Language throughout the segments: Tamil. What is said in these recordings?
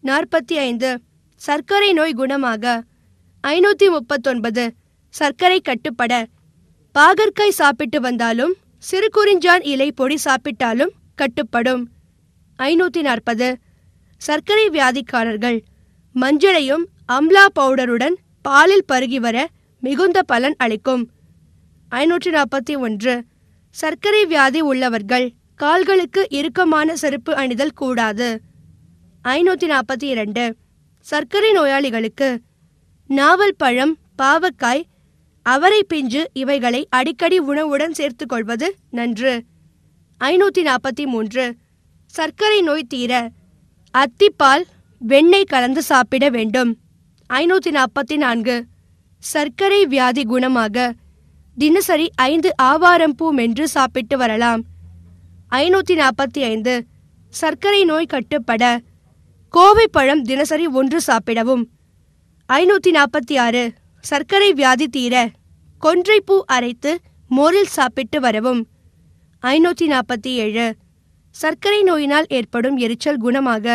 45. சர்க்கரை நோய் குணமாக. 539. சர்க்கரை கட்டுப்பட. பாகற்காய் சாப்பிட்டு வந்தாலும் சிறுகுறிஞ்சான் இலை பொடி சாப்பிட்டாலும் கட்டுப்படும். 540. சர்க்கரை வியாதிக்காரர்கள் மஞ்சளையும் அம்லா பவுடருடன் பாலில் பருகி வர மிகுந்த பலன் அளிக்கும். 541. சர்க்கரை வியாதி உள்ளவர்கள் கால்களுக்கு இறுக்கமான செருப்பு அணிதல் கூடாது. 542. சர்க்கரை நோயாளிகளுக்கு நாவல் பழம், பாவக்காய், அவரை பிஞ்சு இவைகளை அடிக்கடி உணவுடன் சேர்த்துக் கொள்வது நன்று. 543. சர்க்கரை நோய் தீர அத்திப்பால், வெண்ணெய் கலந்து சாப்பிட வேண்டும். 544. சர்க்கரை வியாதி குணமாக. தினசரி 5 ஆவாரம்பூ மென்று சாப்பிட்டு வரலாம். 545. சர்க்கரை நோய் கட்டுப்பட கோவை பழம் தினசரி 1 சாப்பிடவும். 546. சர்க்கரை வியாதி தீர கொன்றைப்பூ அரைத்து மோரில் சாப்பிட்டு வரவும். 547. சர்க்கரை நோயினால் ஏற்படும் எரிச்சல் குணமாக.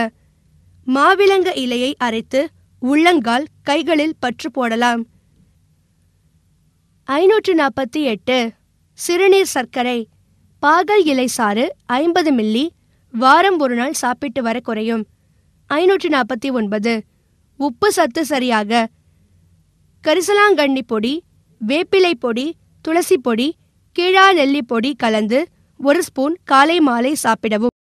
மாவிலங்க இலையை அரைத்து உள்ளங்கால், கைகளில் பற்று போடலாம். 548. சிறுநீர் சர்க்கரை. பாகல் இலை சாறு 50 மில்லி வாரம் 1 நாள் சாப்பிட்டு வர குறையும். 549. உப்பு சத்து சரியாக. கரிசலாங்கண்ணி பொடி, வேப்பிலை பொடி, துளசி பொடி, கீழா நெல்லி பொடி கலந்து 1 ஸ்பூன் காலை மாலை சாப்பிடவும்.